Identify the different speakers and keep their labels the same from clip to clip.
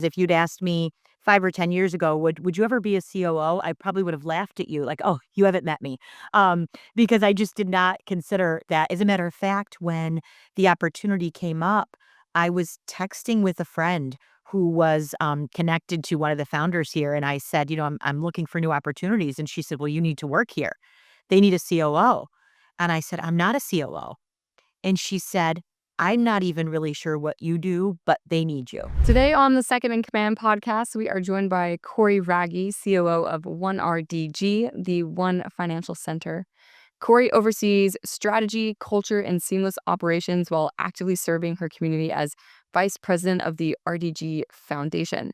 Speaker 1: If you'd asked me 5 or 10 years ago, "Would you ever be a COO?" I probably would have laughed at you like, "Oh, you haven't met me." Because I just did not consider that. As a matter of fact, when the opportunity came up, I was texting with a friend who was, connected to one of the founders here, and I said, "I'm looking for new opportunities," and she said, "Well, you need to work here. They need a COO." And I said, "I'm not a COO." And she said, "I'm not even really sure what you do, but they need you."
Speaker 2: Today on the Second in Command podcast, we are joined by Cory Raggi, COO of 1RDG, the One Financial Center. Cory oversees strategy, culture, and seamless operations while actively serving her community as vice president of the RDG Foundation.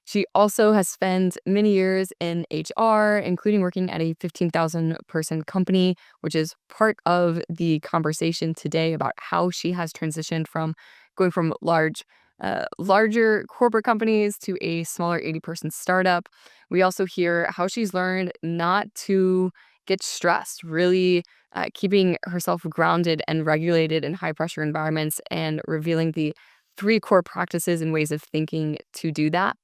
Speaker 2: She also has spent many years in HR, including working at a 15,000 person company, which is part of the conversation today about how she has transitioned from going from larger corporate companies to a smaller 80-person startup. We also hear how she's learned not to get stressed, really keeping herself grounded and regulated in high pressure environments and revealing the three core practices and ways of thinking to do that.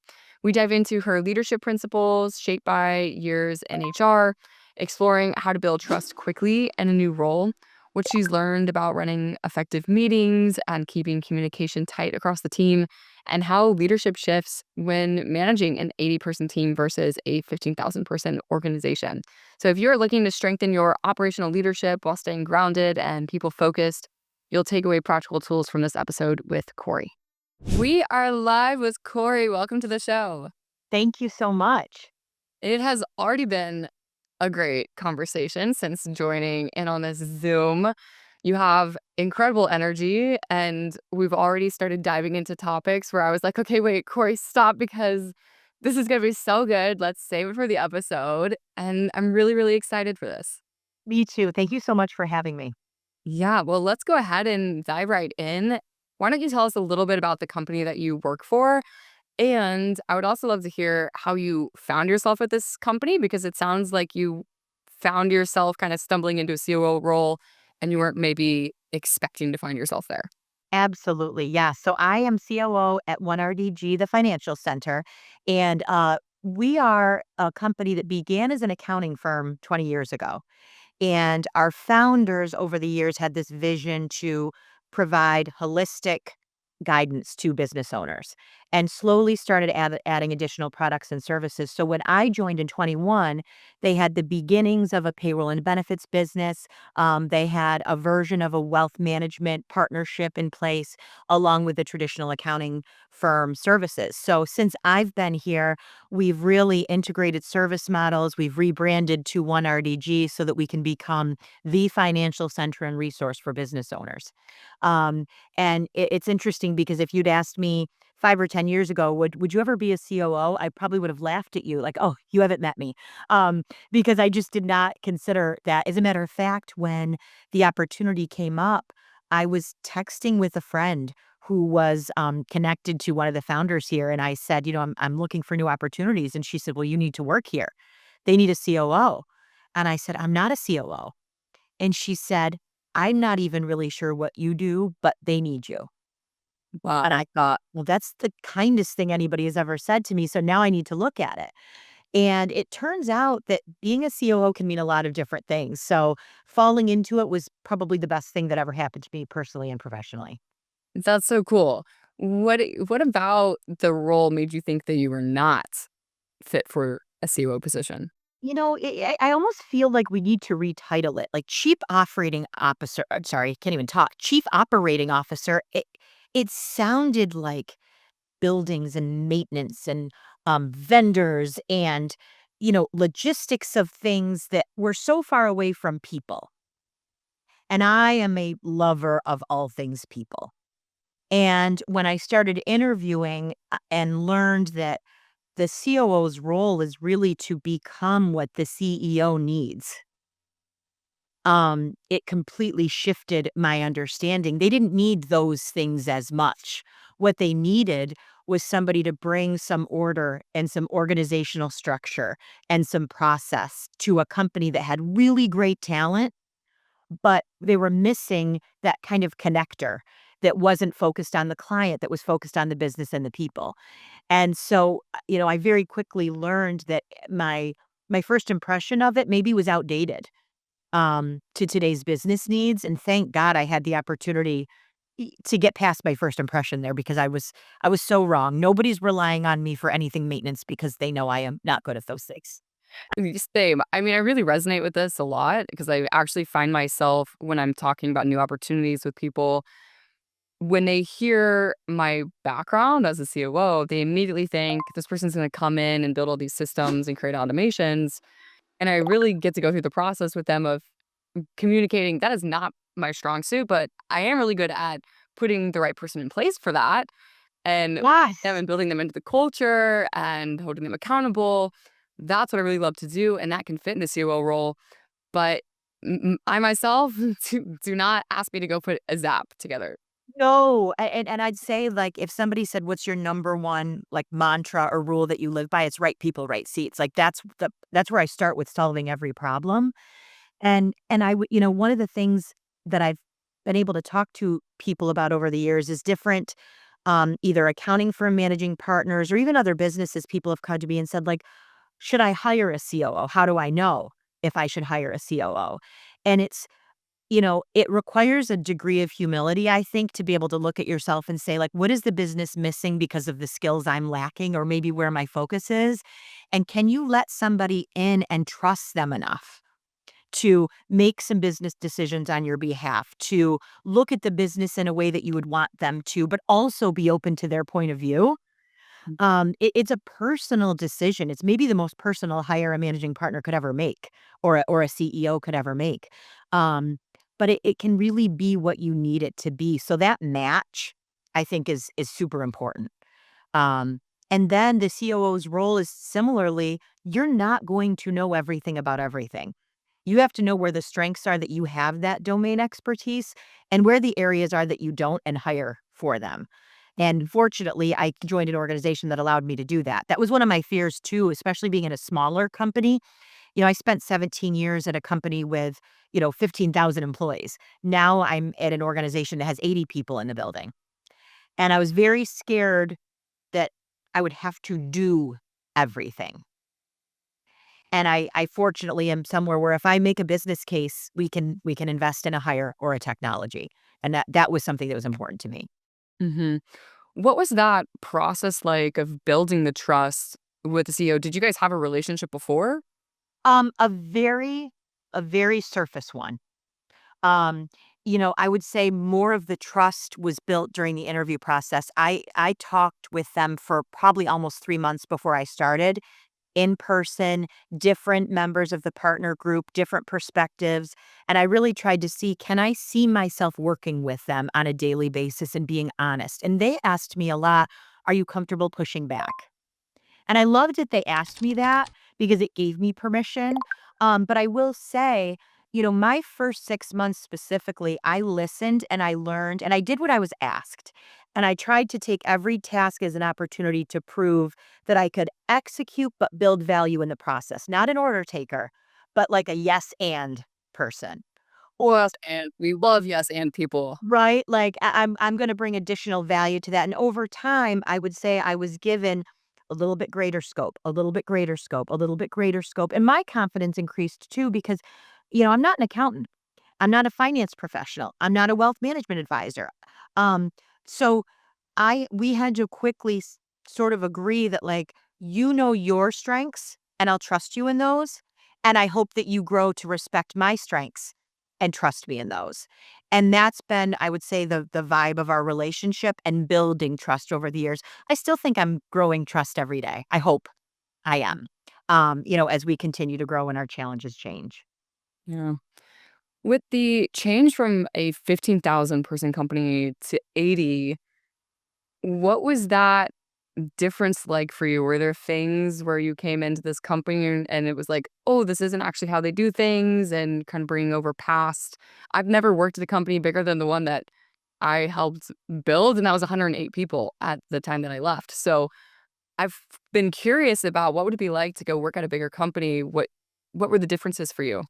Speaker 2: We dive into her leadership principles shaped by years in HR, exploring how to build trust quickly in a new role, what she's learned about running effective meetings and keeping communication tight across the team, and how leadership shifts when managing an 80-person team versus a 15,000-person organization. So if you're looking to strengthen your operational leadership while staying grounded and people-focused, you'll take away practical tools from this episode with Cory. We are live with Cory. Welcome to the show.
Speaker 1: Thank you so much.
Speaker 2: It has already been a great conversation since joining in on this Zoom. You have incredible energy, and we've already started diving into topics where I was like, okay, wait, Cory, stop, because this is going to be so good. Let's save it for the episode. And I'm really, really excited for this.
Speaker 1: Me too. Thank you so much for having me.
Speaker 2: Yeah, well, let's go ahead and dive right in. Why don't you tell us a little bit about the company that you work for? And I would also love to hear how you found yourself at this company, because it sounds like you found yourself kind of stumbling into a COO role and you weren't maybe expecting to find yourself there.
Speaker 1: Absolutely. Yeah. So I am COO at 1RDG, the financial center. And we are a company that began as an accounting firm 20 years ago. And our founders over the years had this vision to provide holistic guidance to business owners and slowly started adding additional products and services. So when I joined in 21, they had the beginnings of a payroll and benefits business. They had a version of a wealth management partnership in place, along with the traditional accounting firm services. So since I've been here, we've really integrated service models. We've rebranded to 1RDG so that we can become the financial center and resource for business owners. And it's interesting because if you'd asked me 5 or 10 years ago, "Would you ever be a COO?" I probably would have laughed at you like, "Oh, you haven't met me." Because I just did not consider that. As a matter of fact, when the opportunity came up, I was texting with a friend who was, connected to one of the founders here, and I said, "I'm looking for new opportunities," and she said, "Well, you need to work here. They need a COO." And I said, "I'm not a COO." And she said, "I'm not even really sure what you do, but they need you." And
Speaker 2: Wow.
Speaker 1: I thought, "Well, that's the kindest thing anybody has ever said to me, so now I need to look at it." And it turns out that being a COO can mean a lot of different things, so falling into it was probably the best thing that ever happened to me personally and professionally.
Speaker 2: That's so cool. What about the role made you think that you were not fit for a COO position?
Speaker 1: I almost feel like we need to retitle it, like chief operating officer. I'm sorry, I can't even talk. Chief operating officer. It sounded like buildings and maintenance and vendors and logistics of things that were so far away from people. And I am a lover of all things people. And when I started interviewing and learned that the COO's role is really to become what the CEO needs. It completely shifted my understanding. They didn't need those things as much. What they needed was somebody to bring some order and some organizational structure and some process to a company that had really great talent, but they were missing that kind of connector that wasn't focused on the client, that was focused on the business and the people. And so, I very quickly learned that my first impression of it maybe was outdated, to today's business needs, and thank God I had the opportunity to get past my first impression there because I was so wrong. Nobody's relying on me for anything maintenance because they know I am not good at those things.
Speaker 2: Same. I mean, I really resonate with this a lot because I actually find myself when I'm talking about new opportunities with people, when they hear my background as a COO, they immediately think this person's going to come in and build all these systems and create automations. And I really get to go through the process with them of communicating that is not my strong suit, but I am really good at putting the right person in place for that and them
Speaker 1: Yes.
Speaker 2: and building them into the culture and holding them accountable. That's what I really love to do. And that can fit in the COO role. But I myself do not ask me to go put a Zap together.
Speaker 1: No, and I'd say, like, if somebody said, "What's your number one, like, mantra or rule that you live by?" It's right people, right seats. Like, that's where I start with solving every problem. And one of the things that I've been able to talk to people about over the years is different, either accounting firm managing partners or even other businesses. People have come to me and said, like, "Should I hire a COO? How do I know if I should hire a COO?" And it requires a degree of humility, I think, to be able to look at yourself and say, like, what is the business missing because of the skills I'm lacking or maybe where my focus is? And can you let somebody in and trust them enough to make some business decisions on your behalf, to look at the business in a way that you would want them to, but also be open to their point of view? It's a personal decision. It's maybe the most personal hire a managing partner could ever make, or a CEO could ever make. Um, but it can really be what you need it to be. So that match, I think, is super important. Um, and then the COO's role is similarly, you're not going to know everything about everything. You have to know where the strengths are that you have that domain expertise and where the areas are that you don't and hire for them. And fortunately, I joined an organization that allowed me to do that. That was one of my fears too, especially being in a smaller company. I spent 17 years at a company with, 15,000 employees. Now I'm at an organization that has 80 people in the building. And I was very scared that I would have to do everything. And I fortunately am somewhere where if I make a business case, we can invest in a hire or a technology. And that was something that was important to me.
Speaker 2: Hmm. What was that process like of building the trust with the CEO? Did you guys have a relationship before?
Speaker 1: A very surface one. Um, I would say more of the trust was built during the interview process. I talked with them for probably almost 3 months before I started, in person, different members of the partner group, different perspectives, and I really tried to see, can I see myself working with them on a daily basis and being honest? And they asked me a lot, "Are you comfortable pushing back?" And I loved that they asked me that because it gave me permission. But I will say, my first 6 months specifically, I listened and I learned and I did what I was asked. And I tried to take every task as an opportunity to prove that I could execute but build value in the process. Not an order taker, but like a yes and person. Or
Speaker 2: Yes, and we love yes and people.
Speaker 1: right? Like, I'm gonna bring additional value to that, and over time, I would say I was given a little bit greater scope, a little bit greater scope, a little bit greater scope, and my confidence increased too because, I'm not an accountant. I'm not a finance professional. I'm not a wealth management advisor. Um, so we had to quickly sort of agree that, like, you know your strengths and I'll trust you in those. And I hope that you grow to respect my strengths and trust me in those. And that's been, I would say, the vibe of our relationship and building trust over the years. I still think I'm growing trust every day. I hope I am. As we continue to grow and our challenges change.
Speaker 2: Yeah. With the change from a 15,000 person company to 80, what was that difference like for you? Were there things where you came into this company and it was like, oh, this isn't actually how they do things and kind of bringing over past? I've never worked at a company bigger than the one that I helped build, and that was 108 people at the time that I left. So I've been curious about what would it be like to go work at a bigger company? What were the differences for you?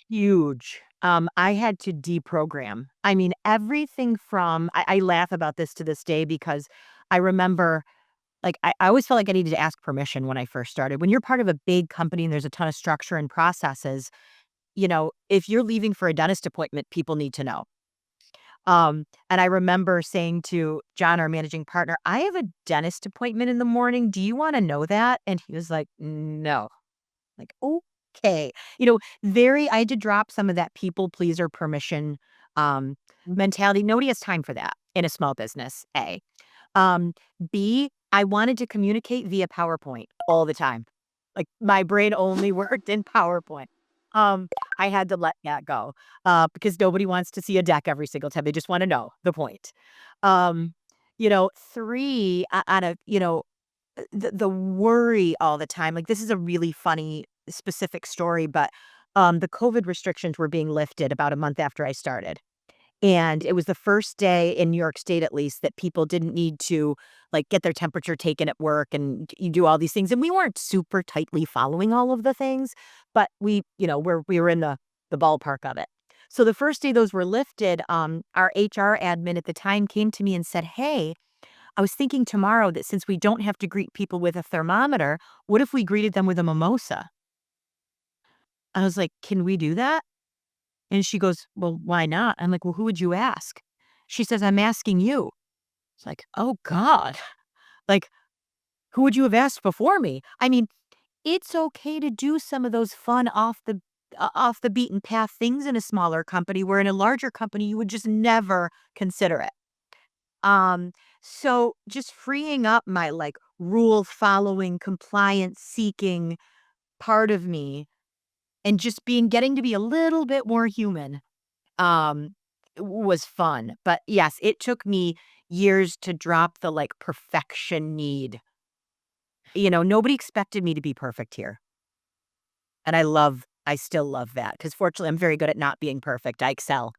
Speaker 1: Huge. I had to deprogram. I mean, everything from I laugh about this to this day because I remember like, I always felt like I needed to ask permission when I first started. When you're part of a big company and there's a ton of structure and processes, if you're leaving for a dentist appointment, people need to know. And I remember saying to John, our managing partner, "I have a dentist appointment in the morning. Do you wanna know that?" And he was like, "No." Like, "Okay." Very I had to drop some of that people pleaser permission, um, mentality. Nobody has time for that in a small business, A. Um, B, I wanted to communicate via PowerPoint all the time. Like, my brain only worked in PowerPoint. I had to let that go, because nobody wants to see a deck every single time. They just wanna know the point. 3, out of, the worry all the time. Like, this is a really funny specific story, but, the COVID restrictions were being lifted about a month after I started. And it was the first day in New York State, at least, that people didn't need to, like, get their temperature taken at work and you do all these things. And we weren't super tightly following all of the things, but we were in the ballpark of it. So the first day those were lifted, our HR admin at the time came to me and said, "Hey, I was thinking tomorrow that since we don't have to greet people with a thermometer, what if we greeted them with a mimosa?" I was like, "Can we do that?" And she goes, "Well, why not?" I'm like, "Well, who would you ask?" She says, "I'm asking you." It's like, "Oh god." Like, who would you have asked before me? I mean, it's okay to do some of those fun off the beaten path things in a smaller company where in a larger company you would just never consider it. Um, so just freeing up my like rule following, compliance seeking part of me and just getting to be a little bit more human um, was fun. But yes, it took me years to drop the, like, perfection need. Nobody expected me to be perfect here, and I still love that because fortunately, I'm very good at not being perfect. I excel.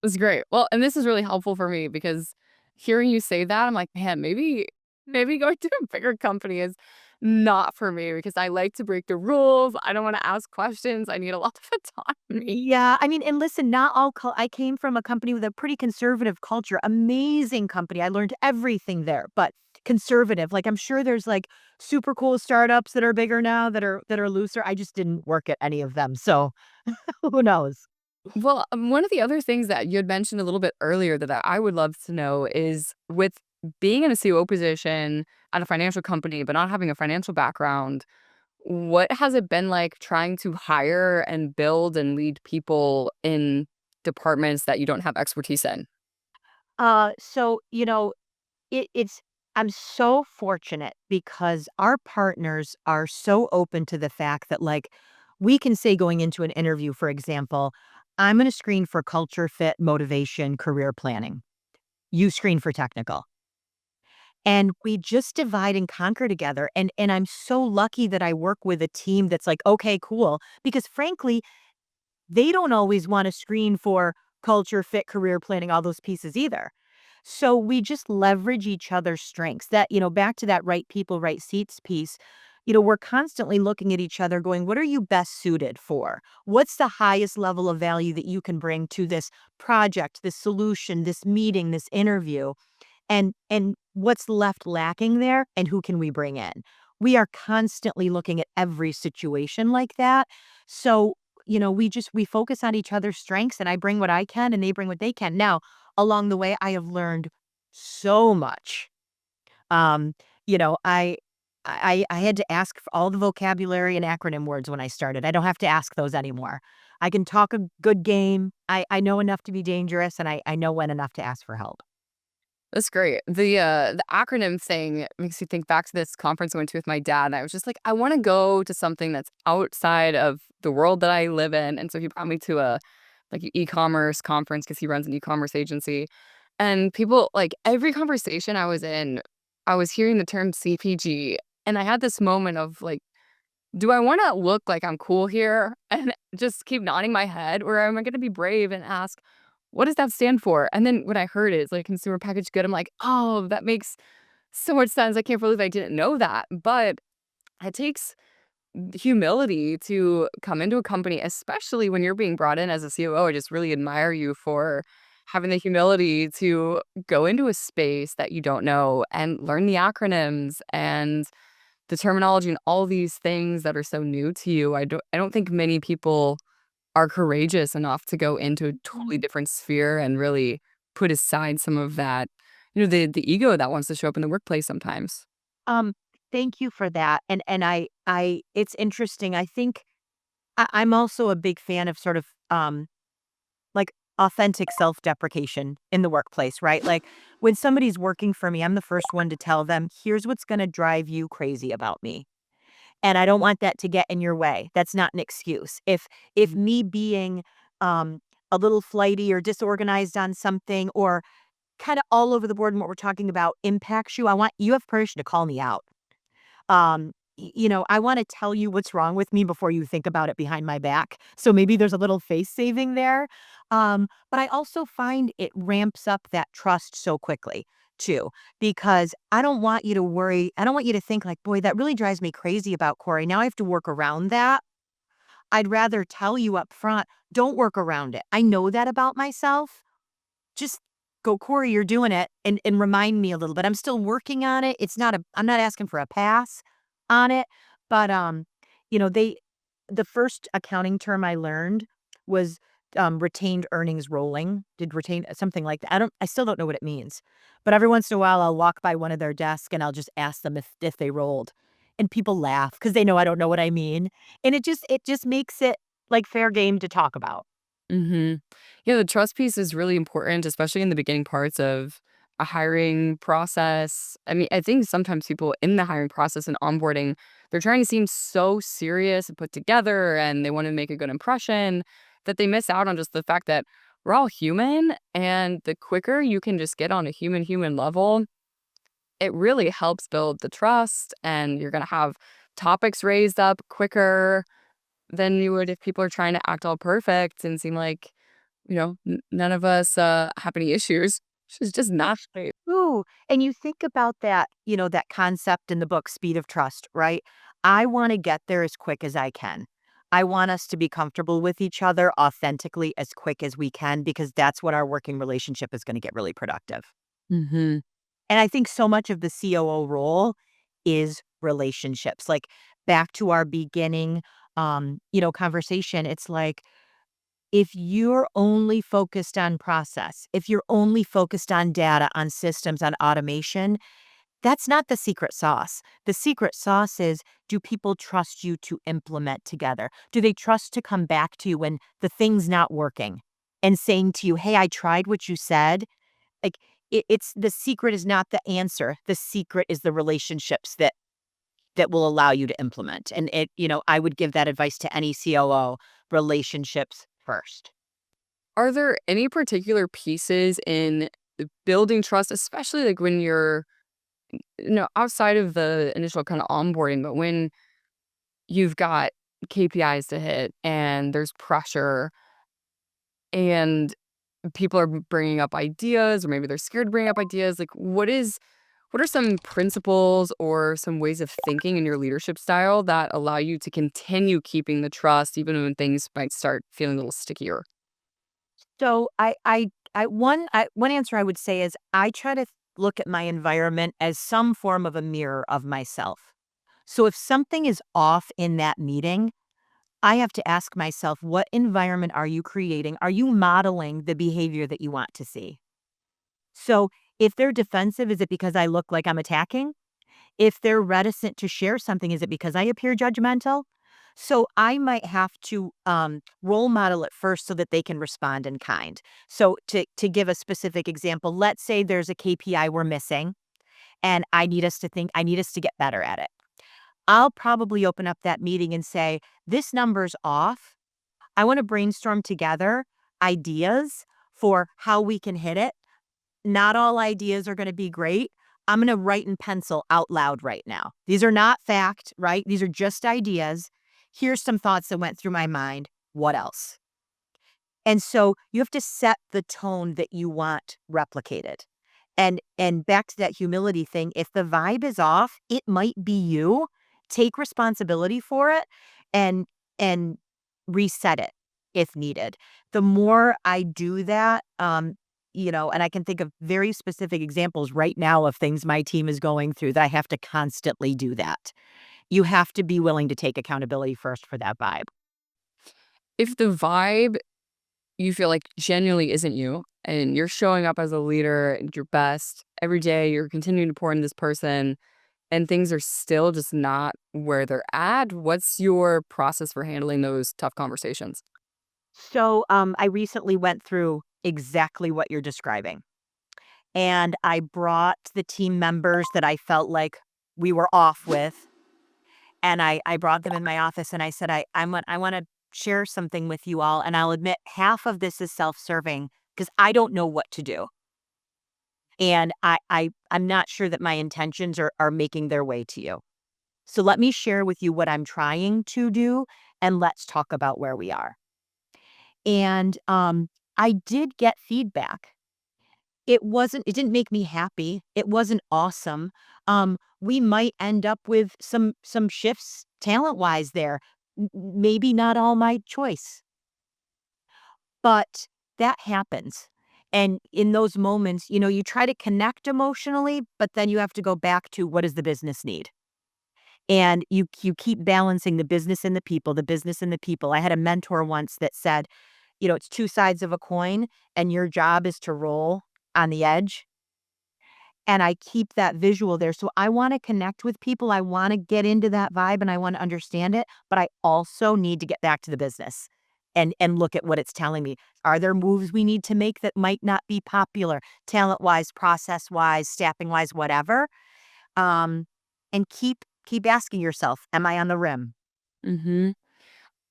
Speaker 2: It's great. Well, and this is really helpful for me because hearing you say that, I'm like, man, maybe going to a bigger company is not for me because I like to break the rules. I don't want to ask questions. I need a lot of autonomy.
Speaker 1: Yeah, I mean, and listen, not all I came from a company with a pretty conservative culture, amazing company. I learned everything there, but conservative. Like, I'm sure there's, like, super cool startups that are bigger now that are looser. I just didn't work at any of them, so who knows?
Speaker 2: Well, one of the other things that you had mentioned a little bit earlier that I would love to know is with being in a COO position at a financial company, but not having a financial background, what has it been like trying to hire and build and lead people in departments that you don't have expertise in?
Speaker 1: So, it's I'm so fortunate because our partners are so open to the fact that, like, we can say going into an interview, for example, "I'm gonna screen for culture fit, motivation, career planning. You screen for technical." And we just divide and conquer together, and I'm so lucky that I work with a team that's like, "Okay, cool," because frankly, they don't always wanna screen for culture, fit, career planning, all those pieces either. So we just leverage each other's strengths. Back to that right people, right seats piece, we're constantly looking at each other going, what are you best suited for? What's the highest level of value that you can bring to this project, this solution, this meeting, this interview? And what's left lacking there and who can we bring in? We are constantly looking at every situation like that. So, we focus on each other's strengths and I bring what I can and they bring what they can. Now, along the way I have learned so much. Um, I had to ask for all the vocabulary and acronym words when I started. I don't have to ask those anymore. I can talk a good game. I know enough to be dangerous and I know when enough to ask for help.
Speaker 2: That's great. The acronym thing makes me think back to this conference I went to with my dad, and I was just like, "I wanna go to something that's outside of the world that I live in," and so he brought me to a, like, e-commerce conference because he runs an e-commerce agency, and people like, every conversation I was in, I was hearing the term CPG, and I had this moment of, like, do I wanna look like I'm cool here and just keep nodding my head, or am I gonna be brave and ask, "What does that stand for?" And then when I heard it, it's like consumer packaged good, I'm like, "Oh, that makes so much sense. I can't believe I didn't know that." But it takes humility to come into a company, especially when you're being brought in as a COO. I just really admire you for having the humility to go into a space that you don't know and learn the acronyms and the terminology and all these things that are so new to you. I don't think many people are courageous enough to go into a totally different sphere and really put aside some of that, the ego that wants to show up in the workplace sometimes.
Speaker 1: Um, Thank you for that, and I it's interesting, I think I'm also a big fan of sort of, like, authentic self-deprecation in the workplace, right? Like, when somebody's working for me, I'm the first one to tell them, "Here's what's gonna drive you crazy about me, and I don't want that to get in your way." That's not an excuse. If
Speaker 2: Mm.
Speaker 1: me being, a little flighty or disorganized on something or kinda all over the board in what we're talking about impacts you, I want you have permission to call me out. I wanna tell you what's wrong with me before you think about it behind my back. So maybe there's a little face saving there. But I also find it ramps up that trust so quickly too, because I don't want you to worry. I don't want you to think like, boy, that really drives me crazy about Corey. Now I have to work around that. I'd rather tell you up front, don't work around it. I know that about myself. Just go, "Corey, you're doing it," and remind me a little bit. I'm still working on it. I'm not asking for a pass on it, but, they the first accounting term I learned was, retained earnings rolling, did retain something like that. I still don't know what it means, but every once in a while, I'll walk by one of their desks, and I'll just ask them if they rolled, and people laugh because they know I don't know what I mean, and it just makes it, like, fair game to talk about.
Speaker 2: Mhm. Yeah, the trust piece is really important, especially in the beginning parts of a hiring process. I mean, I think sometimes people in the hiring process and onboarding, they're trying to seem so serious and put together, and they want to make a good impression that they miss out on just the fact that we're all human. And the quicker you can just get on a human level, it really helps build the trust. And you're going to have topics raised up quicker than you would if people are trying to act all perfect and seem like, none of us, have any issues, which is just not right.
Speaker 1: Ooh, and you think about that, that concept in the book, Speed of Trust, right? I want to get there as quick as I can. I want us to be comfortable with each other authentically as quick as we can because that's what our working relationship is going to get really productive.
Speaker 2: Mhm.
Speaker 1: And I think so much of the COO role is relationships. Like back to our beginning conversation, it's like if you're only focused on process, if you're only focused on data, on systems, on automation, that's not the secret sauce. The secret sauce is, do people trust you to implement together? Do they trust to come back to you when the thing's not working and saying to you, "Hey, I tried what you said." Like it's the secret is not the answer. The secret is the relationships that will allow you to implement. And I would give that advice to any COO, relationships first.
Speaker 2: Are there any particular pieces in building trust, especially, like, when you're, outside of the initial kinda onboarding, but when you've got KPIs to hit and there's pressure and people are bringing up ideas, or maybe they're scared to bring up ideas, like, what are some principles or some ways of thinking in your leadership style that allow you to continue keeping the trust even when things might start feeling a little stickier?
Speaker 1: So one answer I would say is I try to look at my environment as some form of a mirror of myself. So if something is off in that meeting, I have to ask myself, what environment are you creating? Are you modeling the behavior that you want to see? So if they're defensive, is it because I look like I'm attacking? If they're reticent to share something, is it because I appear judgmental? So I might have to role model it first so that they can respond in kind. So to give a specific example, let's say there's a KPI we're missing, and I need us to get better at it. I'll probably open up that meeting and say, "This number's off. I want to brainstorm together ideas for how we can hit it. Not all ideas are gonna be great. I'm gonna write in pencil out loud right now. These are not fact, right? These are just ideas. Here's some thoughts that went through my mind. What else?" And so you have to set the tone that you want replicated. And back to that humility thing, if the vibe is off, it might be you. Take responsibility for it and and reset it if needed. The more I do that, and I can think of very specific examples right now of things my team is going through that I have to constantly do that. You have to be willing to take accountability first for that vibe.
Speaker 2: If the vibe you feel like genuinely isn't you and you're showing up as a leader at your best every day, you're continuing to pour into this person and things are still just not where they're at, what's your process for handling those tough conversations?
Speaker 1: So, I recently went through exactly what you're describing, and I brought the team members that I felt like we were off with, and I brought them in my office, and I said, I wanna share something with you all, and I'll admit half of this is self-serving because I don't know what to do, and I'm not sure that my intentions are making their way to you. So let me share with you what I'm trying to do, and let's talk about where we are. And, I did get feedback. It didn't make me happy. It wasn't awesome. We might end up with some shifts talent-wise there. Maybe not all my choice, but that happens. And in those moments, you try to connect emotionally, but then you have to go back to what does the business need? And you keep balancing the business and the people, the business and the people. I had a mentor once that said, it's two sides of a coin, and your job is to roll on the edge. And I keep that visual there. So I want to connect with people. I want to get into that vibe and I want to understand it, but I also need to get back to the business and look at what it's telling me. Are there moves we need to make that might not be popular, talent wise, process wise, staffing wise, whatever? Um, and keep asking yourself, am I on the rim?
Speaker 2: Mhm.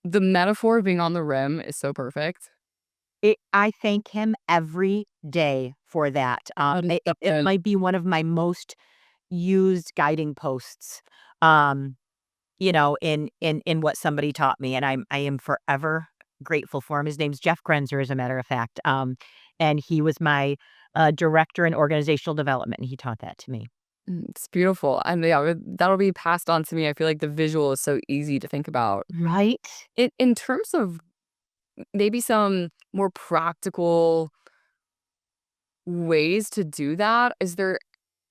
Speaker 2: The metaphor of being on the rim is so perfect.
Speaker 1: I thank him every day for that.
Speaker 2: That is
Speaker 1: It
Speaker 2: something.
Speaker 1: might be one of my most used guiding posts, um, in what somebody taught me, and I am forever grateful for him. His name's Jeff Grenzer, as a matter of fact, and he was my, director in organizational development, and he taught that to me.
Speaker 2: It's beautiful, and yeah, that'll be passed on to me. I feel like the visual is so easy to think about.
Speaker 1: Right?
Speaker 2: In terms of maybe some more practical ways to do that, is there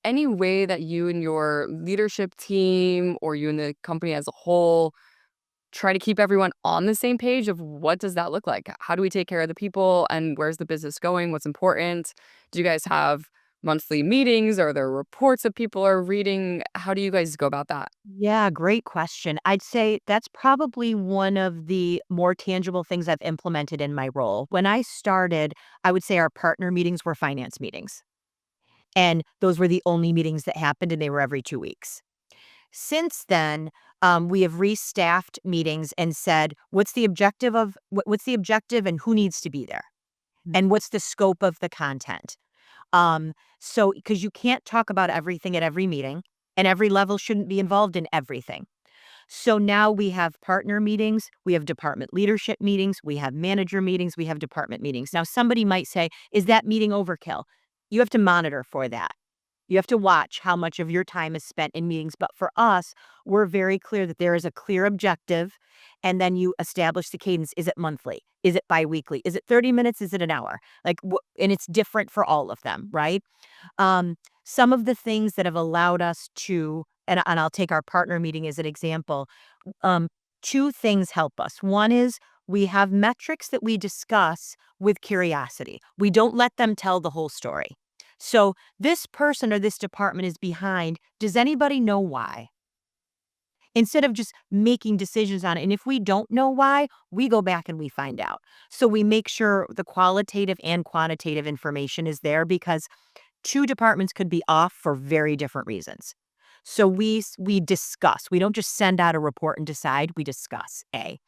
Speaker 2: any way that you and your leadership team or you and the company as a whole try to keep everyone on the same page of what does that look like? How do we take care of the people and where's the business going? What's important? Do you guys have monthly meetings? Are there reports that people are reading? How do you guys go about that?
Speaker 1: Yeah, great question. I'd say that's probably one of the more tangible things I've implemented in my role. When I started, I would say our partner meetings were finance meetings, and those were the only meetings that happened, and they were every 2 weeks. Since then, we have restaffed meetings and said, what's the objective and who needs to be there? And what's the scope of the content? So because you can't talk about everything at every meeting, and every level shouldn't be involved in everything. So now we have partner meetings, we have department leadership meetings, we have manager meetings, we have department meetings. Now, somebody might say, is that meeting overkill? You have to monitor for that. You have to watch how much of your time is spent in meetings. But for us, we're very clear that there is a clear objective. And then you establish the cadence. Is it monthly? Is it biweekly? Is it 30 minutes? Is it an hour? And it's different for all of them, right? Some of the things that have allowed us to, and I'll take our partner meeting as an example. Um, Two things help us. One is we have metrics that we discuss with curiosity. We don't let them tell the whole story. So this person or this department is behind. Does anybody know why? Instead of just making decisions on it. And if we don't know why, we go back and we find out. So we make sure the qualitative and quantitative information is there because two departments could be off for very different reasons. So we discuss. We don't just send out a report and decide. We discuss. A.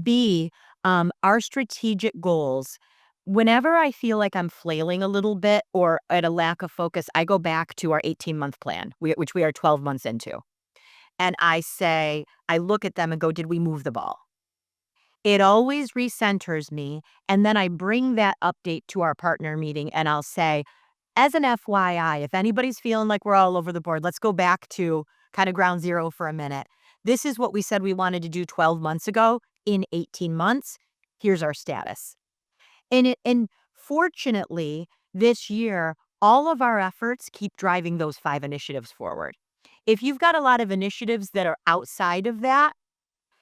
Speaker 1: B. Our strategic goals. Whenever I feel like I'm flailing a little bit or at a lack of focus, I go back to our 18-month plan, which we are 12 months into. And I look at them and go, did we move the ball? It always recenters me. And then I bring that update to our partner meeting and I'll say, as an FYI, if anybody's feeling like we're all over the board, let's go back to kind of ground zero for a minute. This is what we said we wanted to do 12 months ago. In 18 months, here's our status. And fortunately, this year, all of our efforts keep driving those 5 initiatives forward. If you've got a lot of initiatives that are outside of that,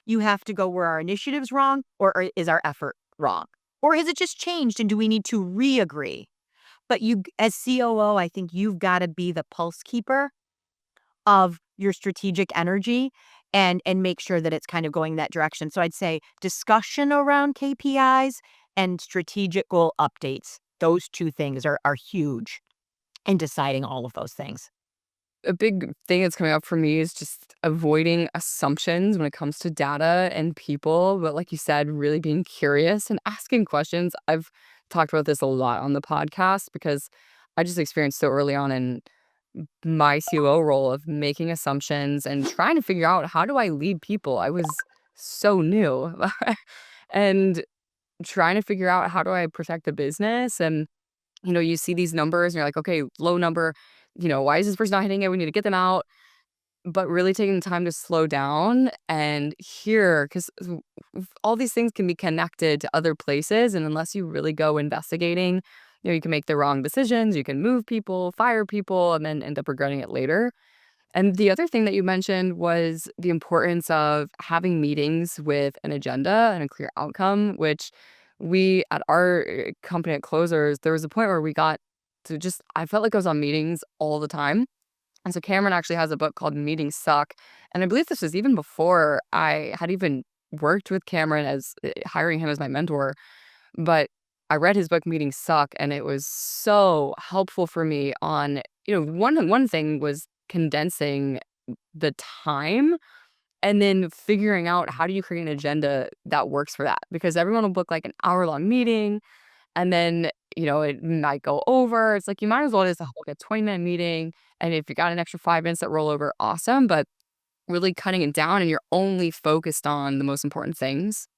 Speaker 1: you have to go, were our initiatives wrong or is our effort wrong? Or has it just changed and do we need to re-agree? But you as COO, I think you've gotta be the pulse keeper of your strategic energy and make sure that it's kind of going that direction. So I'd say discussion around KPIs and strategic goal updates. Those 2 things are huge in deciding all of those things.
Speaker 2: A big thing that's coming up for me is just avoiding assumptions when it comes to data and people. But like you said, really being curious and asking questions. I've talked about this a lot on the podcast because I just experienced so early on in my COO role of making assumptions and trying to figure out how do I lead people. I was so new and trying to figure out how do I protect the business. And you see these numbers and you're like, okay, low number, why is this person not hitting it? We need to get them out. But really taking the time to slow down and hear, because all these things can be connected to other places. And unless you really go investigating, you can make the wrong decisions. You can move people, fire people, and then end up regretting it later. And the other thing that you mentioned was the importance of having meetings with an agenda and a clear outcome, which we at our company at Closers, there was a point where we got to just, I felt like I was on meetings all the time. And so Cameron actually has a book called Meetings Suck. And I believe this was even before I had even worked with Cameron as hiring him as my mentor. But I read his book Meetings Suck, and it was so helpful for me on, one thing was condensing the time and then figuring out how do you create an agenda that works for that? Because everyone will book like an hour-long meeting and then, it might go over. It's like you might as well just hold a 20-minute meeting. And if you got an extra 5 minutes that roll over, awesome. But really cutting it down and you're only focused on the most important things.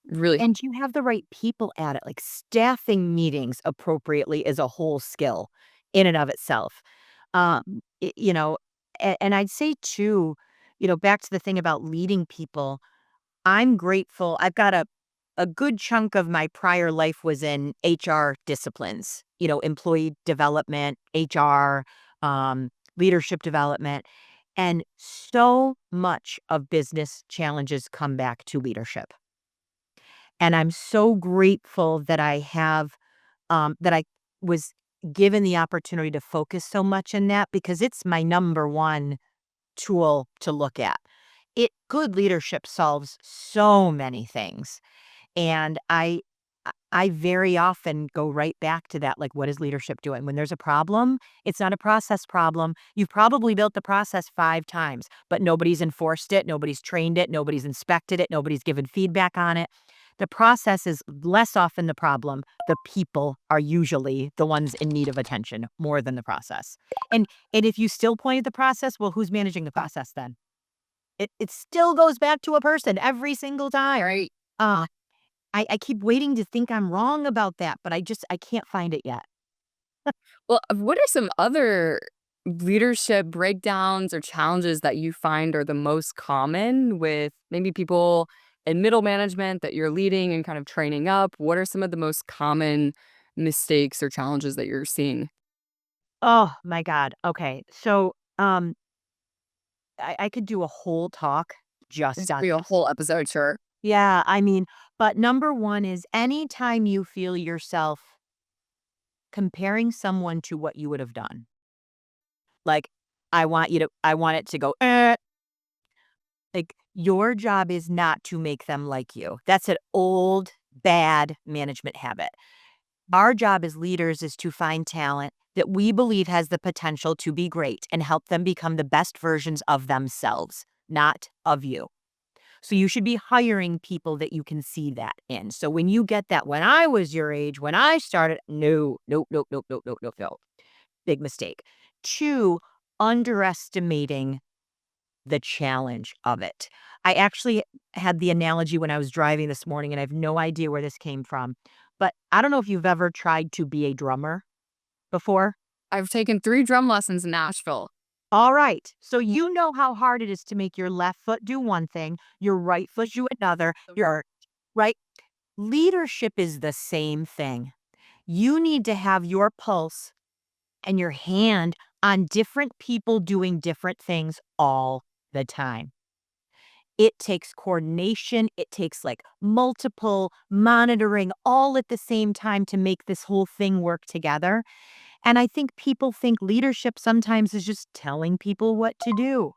Speaker 2: Really.
Speaker 1: And you have the right people at it, like staffing meetings appropriately is a whole skill in and of itself. I you know, and I'd say too, back to the thing about leading people, I'm grateful. I've got a good chunk of my prior life was in HR disciplines, employee development, HR, leadership development, and so much of business challenges come back to leadership. And I'm so grateful that that I was given the opportunity to focus so much in that because it's my number one tool to look at. Good leadership solves so many things. And I very often go right back to that, like, what is leadership doing? When there's a problem, it's not a process problem. You've probably built the process 5 times, but nobody's enforced it, nobody's trained it, nobody's inspected it, nobody's given feedback on it. The process is less often the problem. The people are usually the ones in need of attention more than the process. And if you still point at the process, well, who's managing the process then? It still goes back to a person every single time.
Speaker 2: Right.
Speaker 1: Uh, I keep waiting to think I'm wrong about that, but I can't find it yet.
Speaker 2: Well, what are some other leadership breakdowns or challenges that you find are the most common with maybe people in middle management that you're leading and kind of training up? What are some of the most common mistakes or challenges that you're seeing?
Speaker 1: Oh my god. Okay. So, I could do a whole talk
Speaker 2: This
Speaker 1: just
Speaker 2: could
Speaker 1: on
Speaker 2: be a
Speaker 1: this.
Speaker 2: whole episode, sure.
Speaker 1: Yeah, I mean, but number 1 is anytime you feel yourself comparing someone to what you would have done. Like, I want it to go, like, your job is not to make them like you. That's an old, bad management habit. Our job as leaders is to find talent that we believe has the potential to be great and help them become the best versions of themselves, not of you. So you should be hiring people that you can see that in. So when you get that, when I was your age, when I started, no, nope, nope, nope, nope, nope, nope, nope. Big mistake. 2, underestimating the challenge of it. I actually had the analogy when I was driving this morning, and I have no idea where this came from, but I don't know if you've ever tried to be a drummer before.
Speaker 2: I've taken 3 drum lessons in Nashville.
Speaker 1: All right. So you know how hard it is to make your left foot do one thing, your right foot do another, your right. Leadership is the same thing. You need to have your pulse and your hand on different people doing different things all the time. It takes coordination, it takes, like, multiple monitoring all at the same time to make this whole thing work together, and I think people think leadership sometimes is just telling people what to do,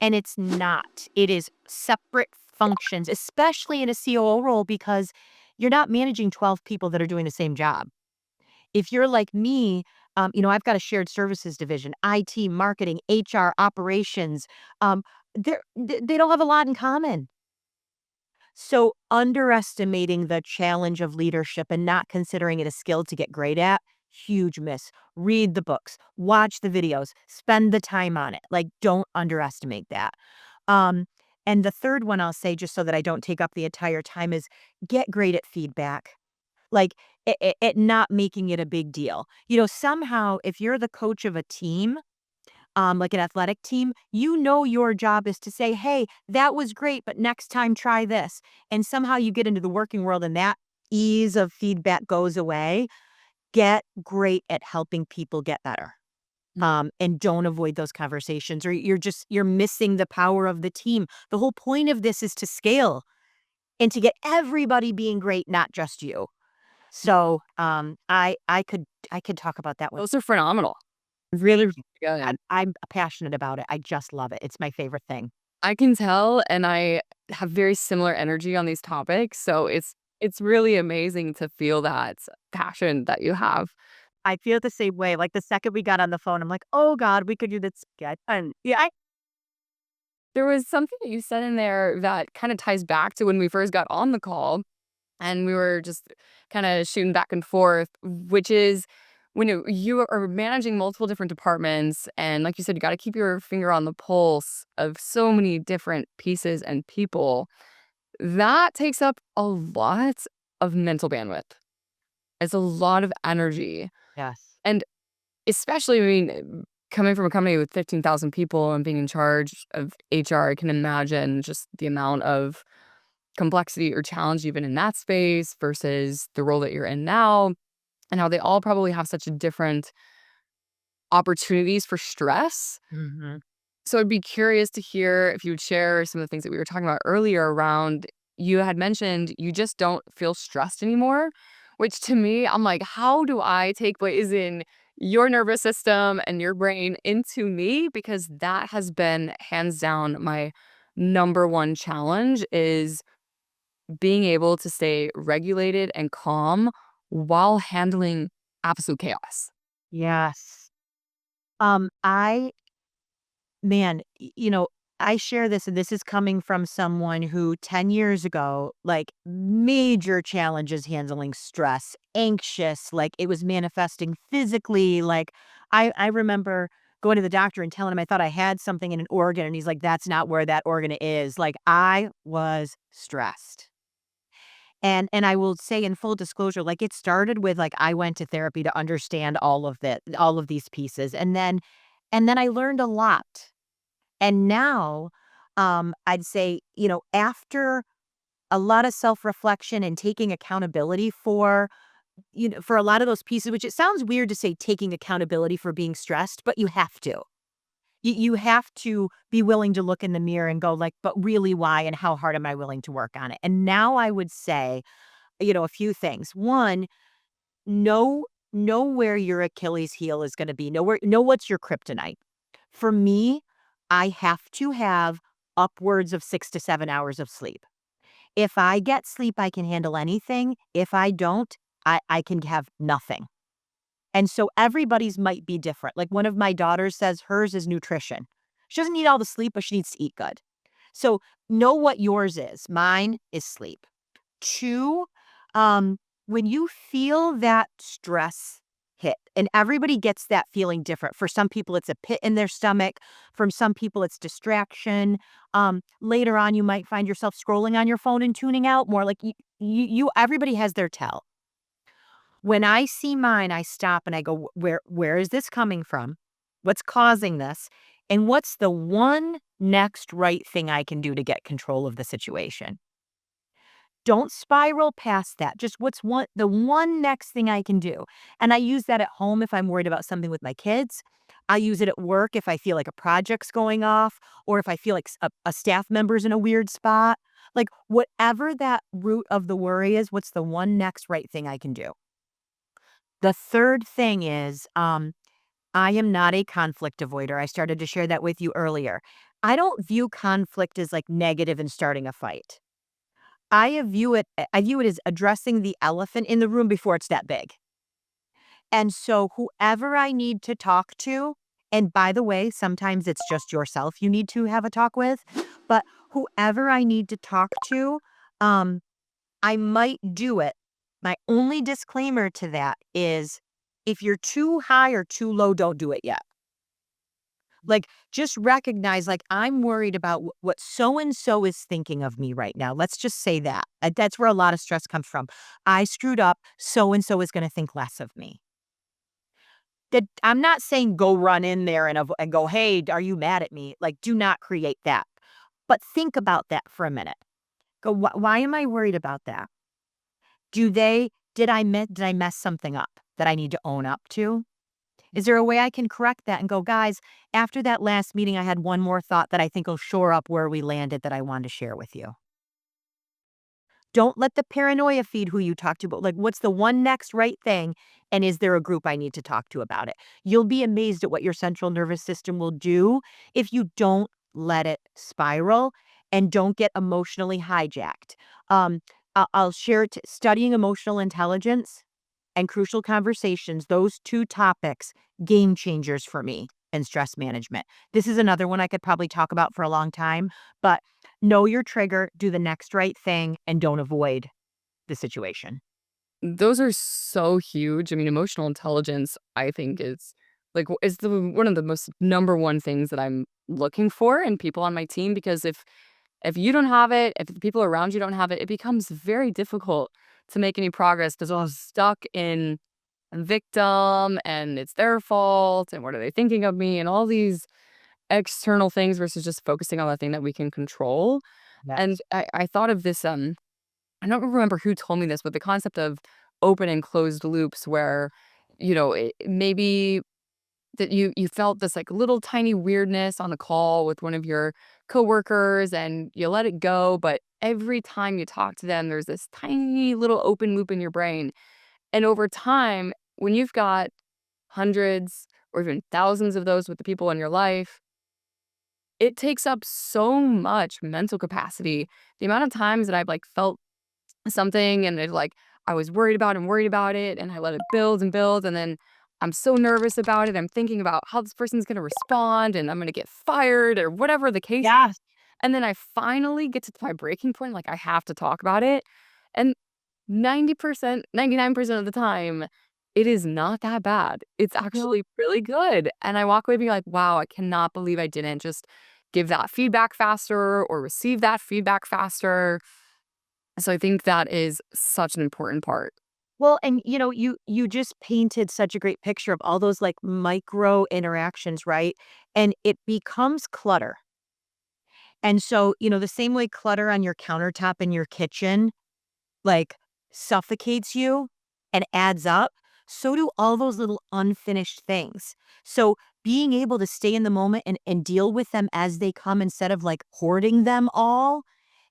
Speaker 1: and it's not. It is separate functions, especially in a COO role because you're not managing 12 people that are doing the same job. If you're like me, I've got a shared services division, IT, marketing, HR, operations, they don't have a lot in common. So, underestimating the challenge of leadership and not considering it a skill to get great at, huge miss. Read the books, watch the videos, spend the time on it. Like, don't underestimate that. Um, and the third one I'll say, just so that I don't take up the entire time, is get great at feedback. Like, it not making it a big deal. Somehow, if you're the coach of a team, like an athletic team, your job is to say, "Hey, that was great, but next time try this." And somehow you get into the working world and that ease of feedback goes away. Get great at helping people get better. And don't avoid those conversations or you're missing the power of the team. The whole point of this is to scale and to get everybody being great, not just you. So, I could talk about that one
Speaker 2: Those are phenomenal.
Speaker 1: really, really
Speaker 2: Good.
Speaker 1: bad. I'm passionate about it. I just love it. It's my favorite thing.
Speaker 2: I can tell, and I have very similar energy on these topics, so it's really amazing to feel that passion that you have.
Speaker 1: I feel the same way. Like the second we got on the phone, I'm like, "Oh God, we could do this again." And yeah,
Speaker 2: There was something that you said in there that kinda ties back to when we first got on the call, and we were just kinda shooting back and forth, which is when you are managing multiple different departments, and like you said, you gotta keep your finger on the pulse of so many different pieces and people. That takes up a lot of mental bandwidth. It's a lot of energy,
Speaker 1: yes.
Speaker 2: and especially, I mean, coming from a company with 15,000 people and being in charge of HR, I can imagine just the amount of complexity or challenge even in that space versus the role that you're in now, and how they all probably have such different opportunities for stress.
Speaker 1: Mhm.
Speaker 2: So I'd be curious to hear if you would share some of the things that we were talking about earlier around you had mentioned you just don't feel stressed anymore, which to me, I'm like, how do I take what is in your nervous system and your brain into me? Because that has been hands down my number one challenge is being able to stay regulated and calm while handling absolute chaos.
Speaker 1: Yes. I Man, I share this, and this is coming from someone who 10 years ago, like, major challenges handling stress, anxious, like, it was manifesting physically. Like, I remember going to the doctor and telling him I thought I had something in an organ, and he's like, "That's not where that organ is." Like, I was stressed. And I will say in full disclosure, like, it started with, like, I went to therapy to understand all of these pieces, and then I learned a lot. And now, I'd say, after a lot of self-reflection and taking accountability for a lot of those pieces, which it sounds weird to say taking accountability for being stressed, but you have to. You have to be willing to look in the mirror and go like, but really why and how hard am I willing to work on it? And now I would say, a few things. One, know know where your Achilles heel is gonna be. Know what's your kryptonite. For me, I have to have upwards of 6 to 7 hours of sleep. If I get sleep, I can handle anything. If I don't, I can have nothing. And so everybody's might be different. Like one of my daughters says hers is nutrition. She doesn't need all the sleep, but she needs to eat good. So know what yours is. Mine is sleep. 2, when you feel that stress hit, and everybody gets that feeling different. For some people, it's a pit in their stomach. For some people, it's distraction. Later on, you might find yourself scrolling on your phone and tuning out more. Like everybody has their tell. When I see mine, I stop and I go, where is this coming from? What's causing this? And what's the one next right thing I can do to get control of the situation? Don't spiral past that. Just the one next thing I can do. And I use that at home if I'm worried about something with my kids. I use it at work if I feel like a project's going off or if I feel like a staff member's in a weird spot. Like whatever that root of the worry is, what's the one next right thing I can do? The third thing is, I am not a conflict avoider. I started to share that with you earlier. I don't view conflict as like negative and starting a fight. I view it as addressing the elephant in the room before it's that big. And so whoever I need to talk to, and by the way, sometimes it's just yourself you need to have a talk with, but whoever I need to talk to, um, I might do it. My only disclaimer to that is if you're too high or too low, don't do it yet. Like, just recognize, like, I'm worried about what so and so is thinking of me right now. Let's just say that. That's where a lot of stress comes from. I screwed up. So and so is going to think less of me. That I'm not saying go run in there and go, hey, are you mad at me? Like, do not create that. But think about that for a minute. Go, why am I worried about that? Did I mess something up that I need to own up to? Is there a way I can correct that and go, guys, after that last meeting, I had one more thought that I think will shore up where we landed that I wanted to share with you. Don't let the paranoia feed who you talk to, but like, what's the one next right thing? And is there a group I need to talk to about it? You'll be amazed at what your central nervous system will do if you don't let it spiral and don't get emotionally hijacked. Um, I'll share studying emotional intelligence and crucial conversations, those 2 topics, game changers for me in stress management. This is another one I could probably talk about for a long time, but know your trigger, do the next right thing, and don't avoid the situation.
Speaker 2: Those are so huge. I mean, emotional intelligence, I think is the one of the most number one things that I'm looking for in people on my team because if you don't have it, if the people around you don't have it, it becomes very difficult to make any progress because we're stuck in victim and it's their fault and what are they thinking of me and all these external things versus just focusing on the thing that we can control. And
Speaker 1: Yes.
Speaker 2: I thought of this I don't remember who told me this, but the concept of open and closed loops where, maybe that you felt this like little tiny weirdness on a call with one of your coworkers and you let it go, but every time you talk to them, there's this tiny little open loop in your brain. And over time, when you've got hundreds or even thousands of those with the people in your life, it takes up so much mental capacity. The amount of times that I've like felt something and it like I was worried about it and I let it build and build and then I'm so nervous about it. I'm thinking about how this person's going to respond and I'm going to get fired or whatever the case.
Speaker 1: Yes.
Speaker 2: And then I finally get to my breaking point like I have to talk about it. And 90%, 99% of the time it is not that bad. It's
Speaker 1: No.
Speaker 2: actually really good. And I walk away being like, "Wow, I cannot believe I didn't just give that feedback faster or receive that feedback faster." So I think that is such an important part.
Speaker 1: Well, and you just painted such a great picture of all those like micro interactions, right? And it becomes clutter. And so, the same way clutter on your countertop in your kitchen like suffocates you and adds up, so do all those little unfinished things. So being able to stay in the moment and deal with them as they come instead of like hoarding them all,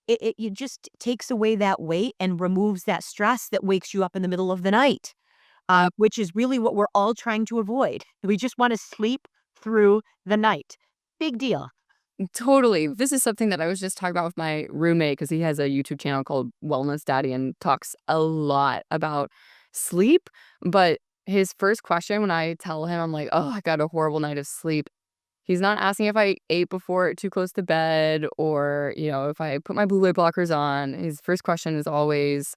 Speaker 1: it just takes away that weight and removes that stress that wakes you up in the middle of the night,
Speaker 2: Yep.
Speaker 1: which is really what we're all trying to avoid. We just want to sleep through the night. Big deal.
Speaker 2: Totally. This is something that I was just talking about with my roommate because he has a YouTube channel called Wellness Daddy and talks a lot about sleep. But his first question when I tell him, I'm like, oh, I got a horrible night of sleep. He's not asking if I ate before too close to bed or, if I put my blue light blockers on. His first question is always,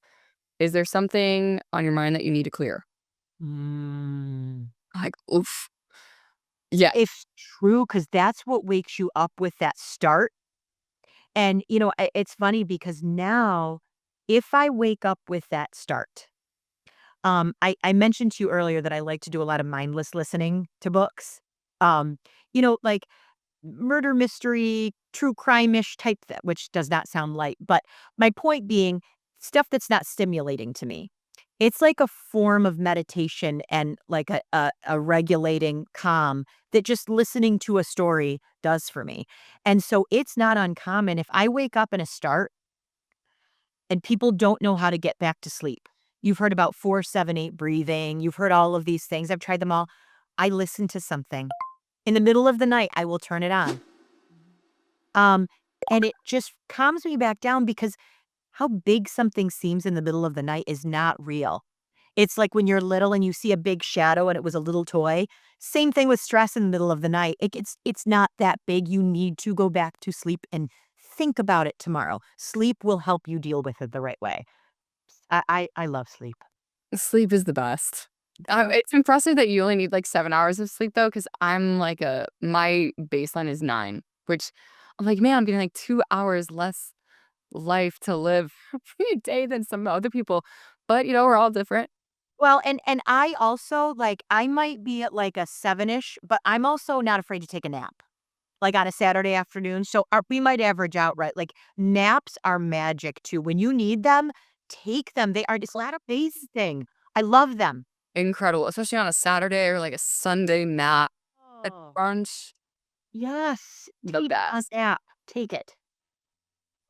Speaker 2: is there something on your mind that you need to clear?
Speaker 1: Mm.
Speaker 2: Like, oof. Yeah.
Speaker 1: It's true because that's what wakes you up with that start. And, it's funny because now if I wake up with that start, I mentioned to you earlier that I like to do a lot of mindless listening to books. Like murder mystery, true crime-ish type, which does not sound light. But my point being, stuff that's not stimulating to me. It's like a form of meditation and like a regulating calm that just listening to a story does for me. And so it's not uncommon if I wake up in a start and people don't know how to get back to sleep. You've heard about 4-7-8 breathing. You've heard all of these things. I've tried them all. I listen to something. In the middle of the night, I will turn it on. Um, and it just calms me back down because how big something seems in the middle of the night is not real. It's like when you're little and you see a big shadow and it was a little toy. Same thing with stress in the middle of the night. It's not that big. You need to go back to sleep and think about it tomorrow. Sleep will help you deal with it the right way. I love sleep.
Speaker 2: Sleep is the best. It's impressive that you only need, like, 7 hours of sleep, though, because 'cause I'm like a my baseline is 9, which I'm like, "Man, I'm getting, like, 2 hours less life to live every day than some other people." But, we're all different.
Speaker 1: Well, and I also like I might be at like a 7-ish, but I'm also not afraid to take a nap. Like on a Saturday afternoon. So we might average out, right? Like naps are magic too. When you need them, take them. They are just not amazing. I love them.
Speaker 2: Incredible, especially on a Saturday or, like, a Sunday nap at
Speaker 1: Oh,
Speaker 2: brunch,
Speaker 1: yes.
Speaker 2: the
Speaker 1: Take a
Speaker 2: best.
Speaker 1: nap. Take it.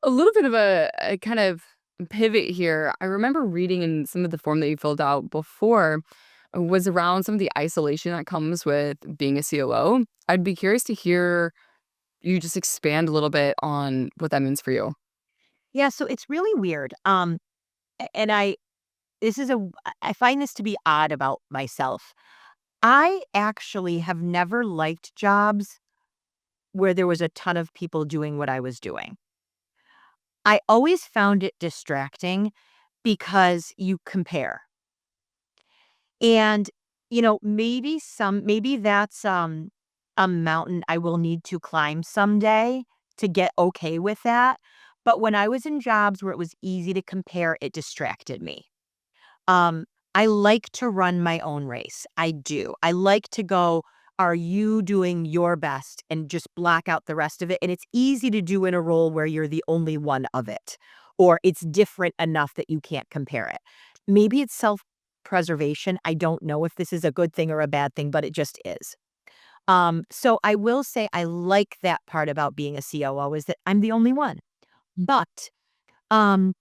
Speaker 2: A little bit of a kind of pivot here. I remember reading in some of the form that you filled out before was around some of the isolation that comes with being a COO. I'd be curious to hear you just expand a little bit on what that means for you.
Speaker 1: Yeah, so it's really weird. And I this is a I find this to be odd about myself. I actually have never liked jobs where there was a ton of people doing what I was doing. I always found it distracting because you compare. And, maybe that's, a mountain I will need to climb someday to get okay with that. But when I was in jobs where it was easy to compare, it distracted me. Um, I like to run my own race. I do. I like to go, are you doing your best and just block out the rest of it? And it's easy to do in a role where you're the only one of it, or it's different enough that you can't compare it. Maybe it's self preservation. I don't know if this is a good thing or a bad thing, but it just is. So I will say I like that part about being a COO is that I'm the only one. But um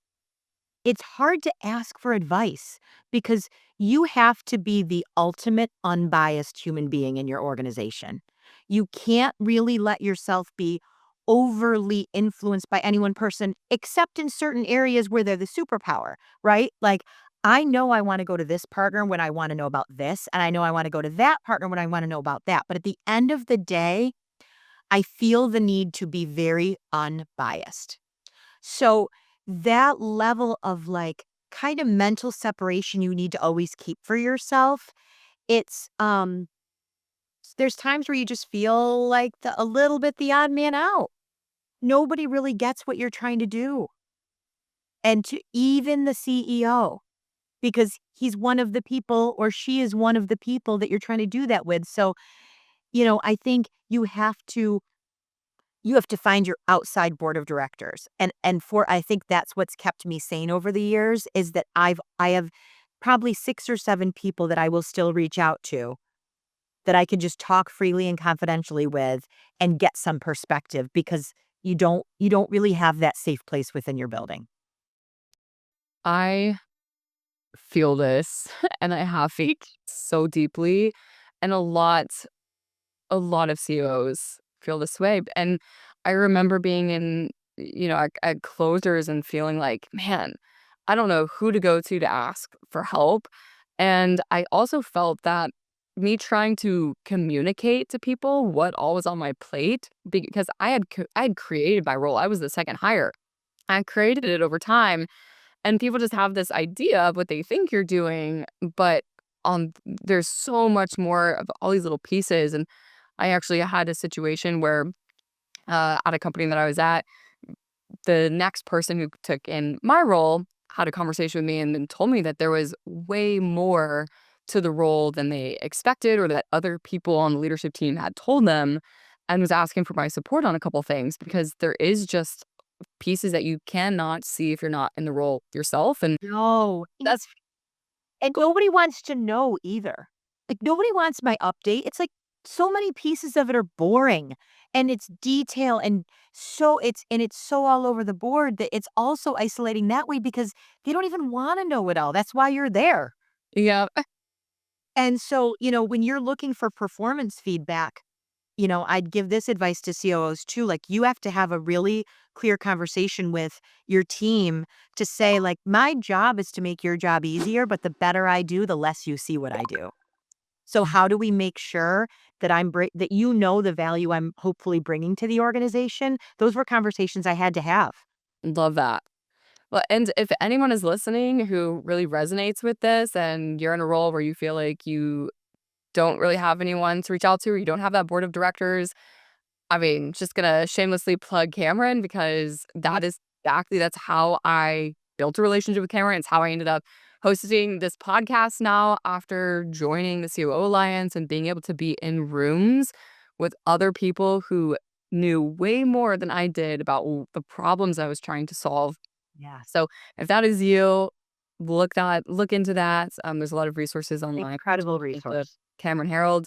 Speaker 1: it's hard to ask for advice because you have to be the ultimate unbiased human being in your organization. You can't really let yourself be overly influenced by any one person, except in certain areas where they're the superpower, right? Like, I know I want to go to this partner when I want to know about this, and I know I want to go to that partner when I want to know about that. But at the end of the day, I feel the need to be very unbiased. So that level of like kind of mental separation you need to always keep for yourself, it's there's times where you just feel like a little bit the odd man out. Nobody really gets what you're trying to do. And to even the CEO, because he's one of the people or she is one of the people that you're trying to do that with. So, I think you have to find your outside board of directors. And for I think that's what's kept me sane over the years is that I have probably 6 or 7 people that I will still reach out to that I can just talk freely and confidentially with and get some perspective because you don't really have that safe place within your building.
Speaker 2: I feel this and I have felt so deeply, and a lot of CEOs feel this way. And I remember being in, at closers and feeling like, man, I don't know who to go to ask for help. And I also felt that me trying to communicate to people what all was on my plate because I had created my role. I was the second hire. I created it over time, and people just have this idea of what they think you're doing, but there's so much more of all these little pieces. And I actually had a situation where, at a company that I was at, the next person who took in my role had a conversation with me and then told me that there was way more to the role than they expected or that other people on the leadership team had told them, and was asking for my support on a couple things because there is just pieces that you cannot see if you're not in the role yourself. And
Speaker 1: No.
Speaker 2: that's
Speaker 1: And nobody wants to know either. Like, nobody wants my update. It's like so many pieces of it are boring and it's detail and it's so all over the board that it's also isolating that way because they don't even want to know it all. That's why you're there.
Speaker 2: yeah.
Speaker 1: And so, when you're looking for performance feedback, I'd give this advice to COOs too. Like, you have to have a really clear conversation with your team to say, like, my job is to make your job easier, but the better I do, the less you see what I do. So, how do we make sure that that the value I'm hopefully bringing to the organization? Those were conversations I had to have.
Speaker 2: Love that. Well, and if anyone is listening who really resonates with this and you're in a role where you feel like you don't really have anyone to reach out to, or you don't have that board of directors, I mean, just gonna shamelessly plug Cameron because
Speaker 1: Yep.
Speaker 2: that's how I built a relationship with Cameron. It's how I ended up hosting this podcast now after joining the COO Alliance and being able to be in rooms with other people who knew way more than I did about the problems I was trying to solve.
Speaker 1: Yes.
Speaker 2: So if that is you, look into that. There's a lot of resources online.
Speaker 1: Incredible
Speaker 2: The
Speaker 1: resource.
Speaker 2: Cameron Herold.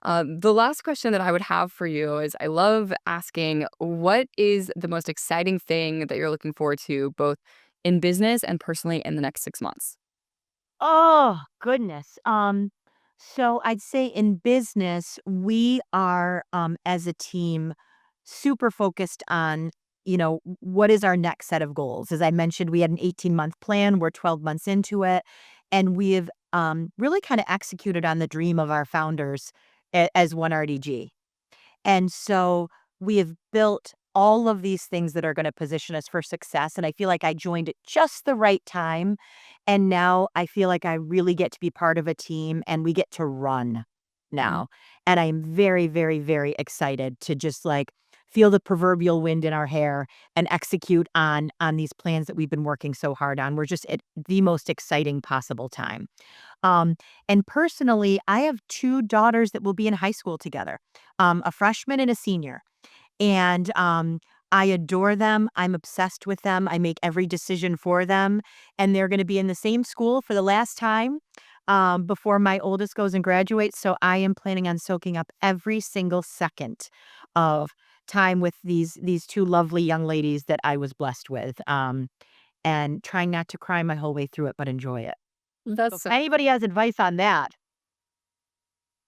Speaker 2: The last question that I would have for you is I love asking what is the most exciting thing that you're looking forward to, both in business and personally, in the next 6 months?
Speaker 1: Oh, goodness. So I'd say in business, we are, as a team, super focused on, what is our next set of goals. As I mentioned, we had an 18-month plan. We're 12 months into it, and we have really kind of executed on the dream of our founders as one RDG. And so we have built all of these things that are going to position us for success. And I feel like I joined at just the right time. And now I feel like I really get to be part of a team and we get to run
Speaker 2: Mhm.
Speaker 1: now. And I'm very, very, very excited to just like feel the proverbial wind in our hair and execute on these plans that we've been working so hard on. We're just at the most exciting possible time. Um, and personally, I have 2 daughters that will be in high school together, a freshman and a senior. And I adore them. I'm obsessed with them. I make every decision for them. And they're going to be in the same school for the last time before my oldest goes and graduates. So I am planning on soaking up every single second of time with these 2 lovely young ladies that I was blessed with, and trying not to cry my whole way through it, but enjoy it. So if
Speaker 2: That's
Speaker 1: anybody has advice on that.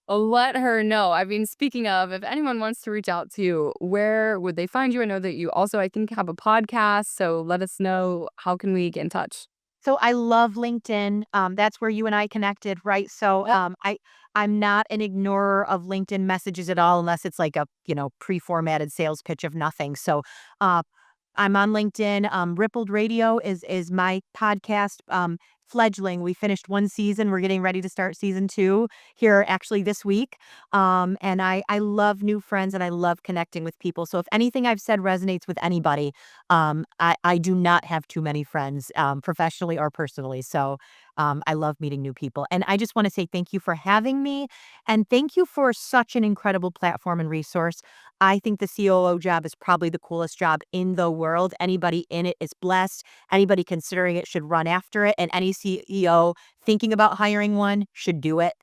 Speaker 2: Let her know. I mean, speaking of, if anyone wants to reach out to you, where would they find you? I know that you also, I think, have a podcast. So let us know, how can we get in touch?
Speaker 1: So I love LinkedIn. That's where you and I connected, right? So
Speaker 2: Yep.
Speaker 1: I'm not an ignorer of LinkedIn messages at all, unless it's like a pre-formatted sales pitch of nothing. So uh, I'm on LinkedIn. Rippled Radio is my podcast. Fledgling. We finished 1 season. We're getting ready to start season 2 here actually this week. And I love new friends and I love connecting with people. So if anything I've said resonates with anybody, I do not have too many friends, professionally or personally. So I love meeting new people. And I just want to say thank you for having me, and thank you for such an incredible platform and resource. I think the COO job is probably the coolest job in the world. Anybody in it is blessed. Anybody considering it should run after it, and any CEO thinking about hiring one should do it.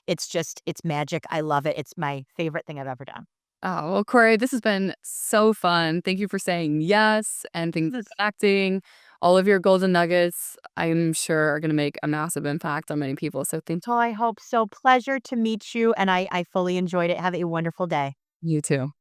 Speaker 1: It's magic. I love it. It's my favorite thing I've ever done.
Speaker 2: Oh, well, Corey, this has been so fun. Thank you for saying yes and thanks for
Speaker 1: This
Speaker 2: connecting. All of your golden nuggets, I'm sure, are going to make a massive impact on many people. So thank
Speaker 1: Oh, I hope so. Pleasure to meet you, and I fully enjoyed it. Have a wonderful day.
Speaker 2: you too.